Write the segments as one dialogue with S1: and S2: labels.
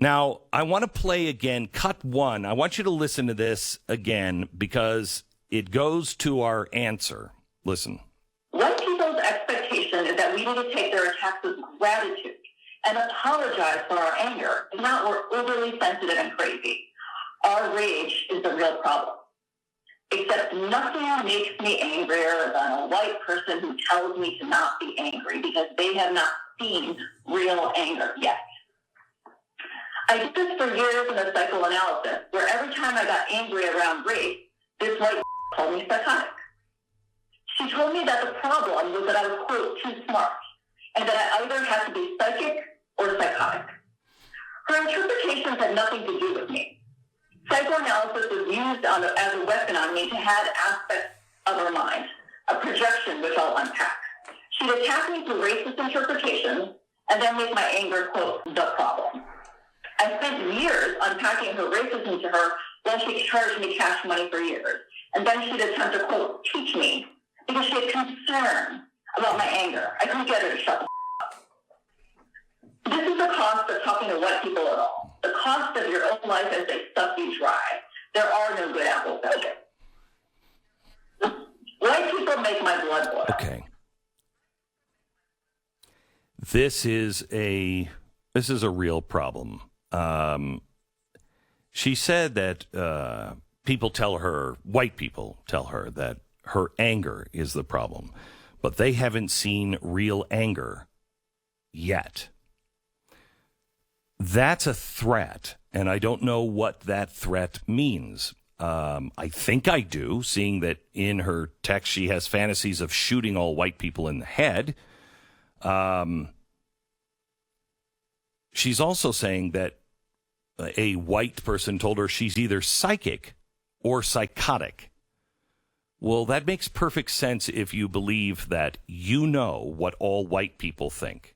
S1: Now, I want to play again, cut one. I want you to listen to this again because it goes to our answer. Listen.
S2: White people's expectation is that we need to take their attacks with gratitude and apologize for our anger. If not, we're overly sensitive and crazy. Our rage is the real problem. Except nothing makes me angrier than a white person who tells me to not be angry because they have not seen real anger yet. I did this for years in a psychoanalysis, where every time I got angry around race, this white called me psychotic. She told me that the problem was that I was, quote, too smart, and that I either had to be psychic or psychotic. Her interpretations had nothing to do with me. Psychoanalysis was used as a weapon on me to hide aspects of her mind, a projection which I'll unpack. She'd attack me through racist interpretations and then make my anger, quote, the problem. I spent years unpacking her racism to her while she charged me cash money for years. And then she'd attempt to, quote, teach me because she had concern about my anger. I couldn't get her to shut the up. This is the cost of talking to white people at all. The cost of your own life as they suck you dry. There are no good apples out there. White people make my blood boil.
S1: Okay. This is a real problem. She said that white people tell her that her anger is the problem, but they haven't seen real anger yet. That's a threat, and I don't know what that threat means. I think I do, seeing that in her text she has fantasies of shooting all white people in the head. She's also saying that a white person told her she's either psychic or psychotic. Well, that makes perfect sense if you believe that you know what all white people think.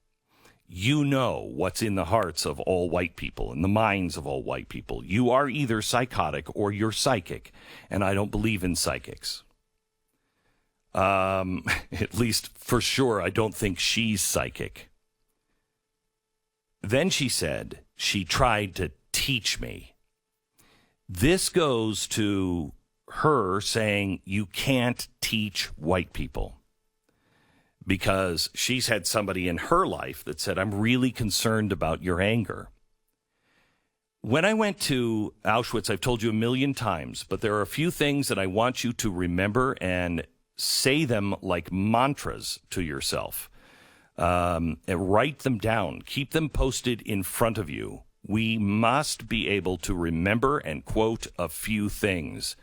S1: You know what's in the hearts of all white people, in the minds of all white people. You are either psychotic or you're psychic, and I don't believe in psychics. At least for sure, I don't think she's psychic. Then she said she tried to teach me. This goes to her saying you can't teach white people because she's had somebody in her life that said, I'm really concerned about your anger. When I went to Auschwitz, I've told you a million times, but there are a few things that I want you to remember and say them like mantras to yourself. And write them down. Keep them posted in front of you. We must be able to remember and quote a few things.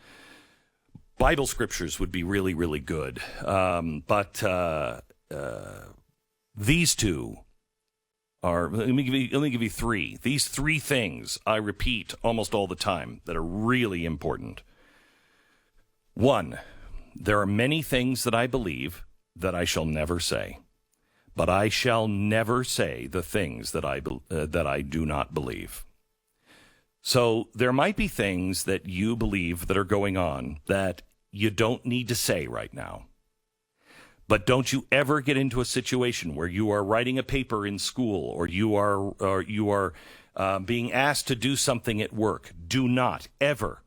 S1: Bible scriptures would be really, really good. But these two are, let me give you three. These three things I repeat almost all the time that are really important. One, there are many things that I believe that I shall never say. But I shall never say the things that I do not believe. So there might be things that you believe that are going on that you don't need to say right now. But don't you ever get into a situation where you are writing a paper in school or you are being asked to do something at work. Do not ever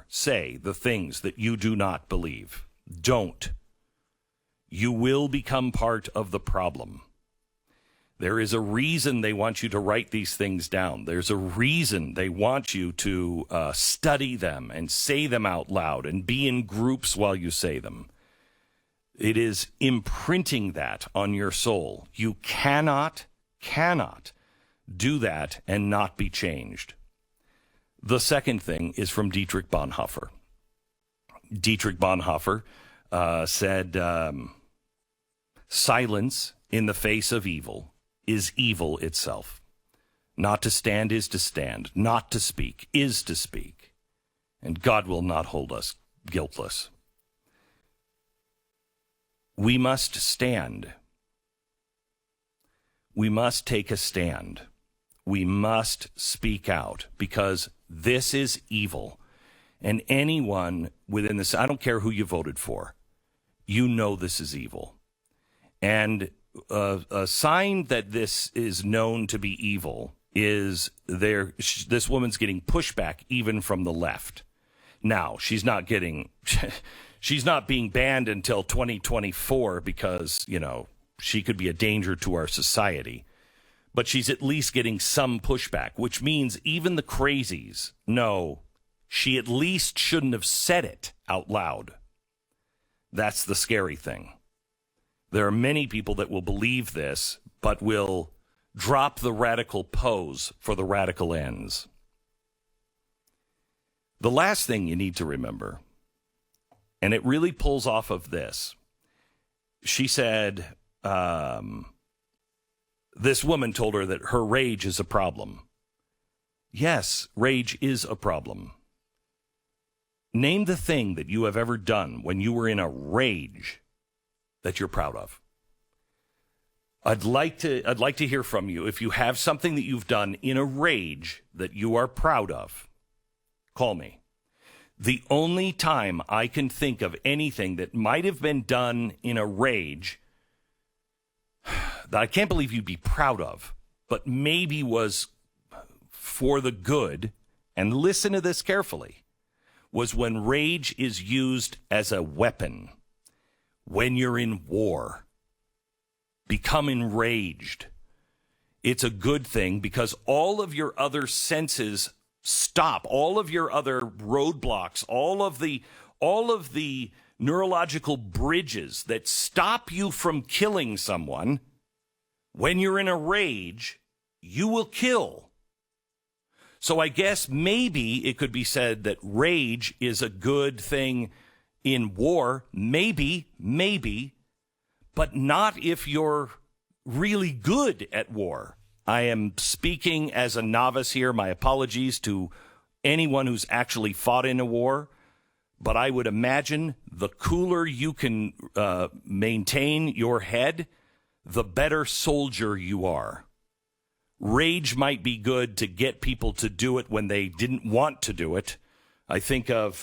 S1: say the things that you do not believe. Don't. You will become part of the problem. There is a reason they want you to write these things down. There's a reason they want you to study them and say them out loud and be in groups while you say them. It is imprinting that on your soul. You cannot do that and not be changed. The second thing is from Dietrich Bonhoeffer. Dietrich Bonhoeffer said, silence in the face of evil is evil itself. Not to stand is to stand. Not to speak is to speak. And God will not hold us guiltless. We must stand. We must take a stand. We must speak out because this is evil. And anyone within this, I don't care who you voted for, you know this is evil. And a sign that this is known to be evil is this woman's getting pushback even from the left. Now, she's not being banned until 2024 because, she could be a danger to our society. But she's at least getting some pushback, which means even the crazies know she at least shouldn't have said it out loud. That's the scary thing. There are many people that will believe this, but will drop the radical pose for the radical ends. The last thing you need to remember, and it really pulls off of this, she said, this woman told her that her rage is a problem. Yes, rage is a problem. Name the thing that you have ever done when you were in a rage that you're proud of. I'd like to hear from you. If you have something that you've done in a rage that you are proud of, call me. The only time I can think of anything that might have been done in a rage that I can't believe you'd be proud of, but maybe was for the good, and listen to this carefully, was when rage is used as a weapon. When you're in war, become enraged. It's a good thing because all of your other senses stop, all of your other roadblocks, all of the neurological bridges that stop you from killing someone. When you're in a rage, you will kill. So I guess maybe it could be said that rage is a good thing in war. Maybe, but not if you're really good at war. I am speaking as a novice here. My apologies to anyone who's actually fought in a war. But I would imagine the cooler you can maintain your head, the better soldier you are. Rage might be good to get people to do it when they didn't want to do it. I think of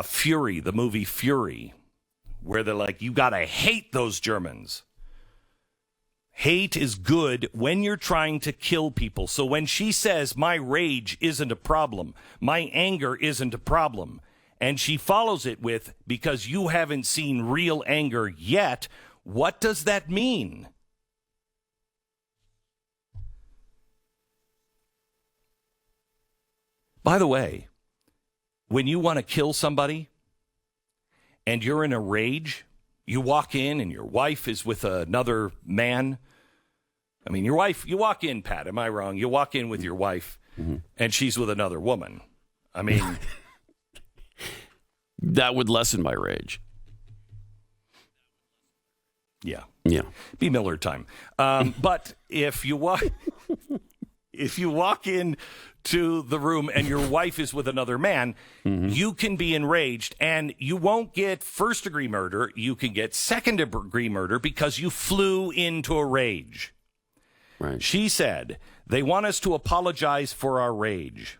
S1: Fury, the movie Fury, where they're like, you got to hate those Germans. Hate is good when you're trying to kill people. So when she says, my rage isn't a problem, my anger isn't a problem, and she follows it with, because you haven't seen real anger yet, what does that mean? By the way, when you want to kill somebody and you're in a rage, you walk in and your wife is with another man. I mean, your wife, you walk in, Pat, am I wrong? You walk in with your wife and she's with another woman. I mean,
S3: that would lessen my rage.
S1: Yeah.
S3: Be
S1: Miller time. But if you walk in to the room and your wife is with another man, you can be enraged, and you won't get first-degree murder. You can get second-degree murder because you flew into a rage.
S3: Right.
S1: She said, they want us to apologize for our rage.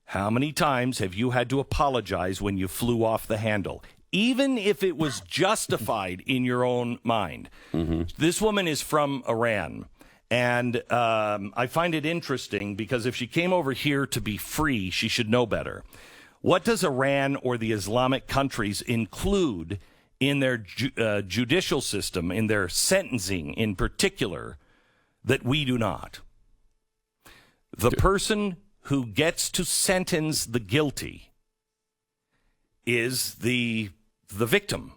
S1: How many times have you had to apologize when you flew off the handle? Even if it was justified in your own mind. This woman is from Iran. And I find it interesting because if she came over here to be free, she should know better. What does Iran or the Islamic countries include in their judicial system, in their sentencing in particular, that we do not? The person who gets to sentence the guilty is the victim.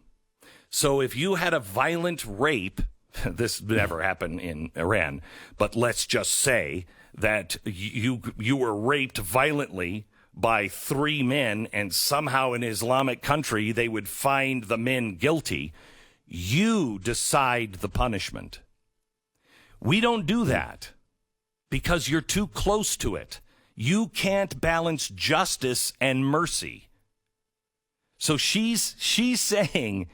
S1: So if you had a violent rape, this never happened in Iran, but let's just say that you were raped violently by 3 men, and somehow in Islamic country they would find the men guilty. You decide the punishment. We don't do that because you're too close to it. You can't balance justice and mercy. So she's saying,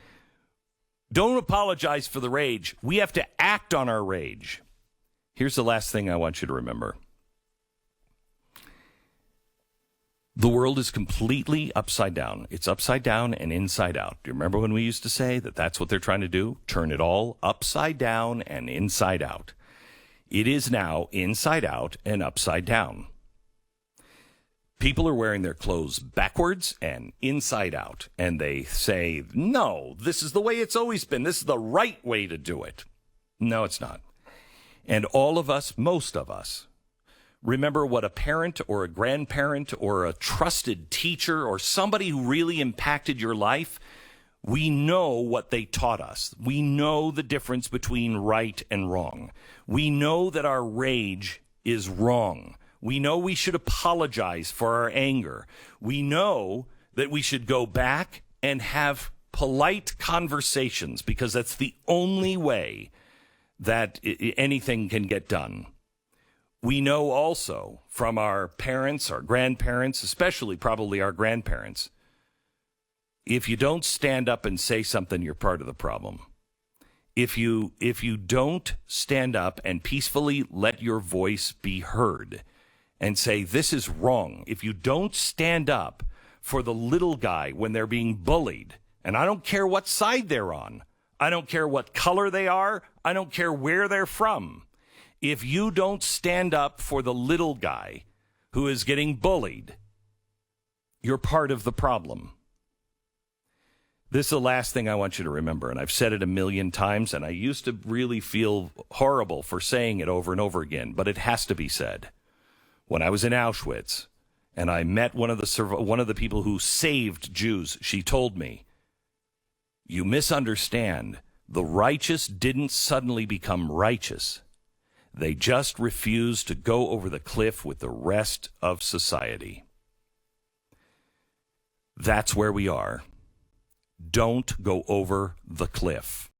S1: don't apologize for the rage. We have to act on our rage. Here's the last thing I want you to remember. The world is completely upside down. It's upside down and inside out. Do you remember when we used to say that that's what they're trying to do? Turn it all upside down and inside out. It is now inside out and upside down. People are wearing their clothes backwards and inside out, and they say, no, this is the way it's always been. This is the right way to do it. No, it's not. And all of us, most of us, remember what a parent or a grandparent or a trusted teacher or somebody who really impacted your life, we know what they taught us. We know the difference between right and wrong. We know that our rage is wrong. We know we should apologize for our anger. We know that we should go back and have polite conversations because that's the only way that anything can get done. We know also from our parents, our grandparents, especially probably our grandparents, if you don't stand up and say something, you're part of the problem. If you don't stand up and peacefully let your voice be heard and say, this is wrong, if you don't stand up for the little guy when they're being bullied, and I don't care what side they're on, I don't care what color they are, I don't care where they're from, if you don't stand up for the little guy who is getting bullied, you're part of the problem. This is the last thing I want you to remember, and I've said it a million times, and I used to really feel horrible for saying it over and over again, but it has to be said. When I was in Auschwitz, and I met one of the people who saved Jews, she told me, you misunderstand. The righteous didn't suddenly become righteous. They just refused to go over the cliff with the rest of society. That's where we are. Don't go over the cliff.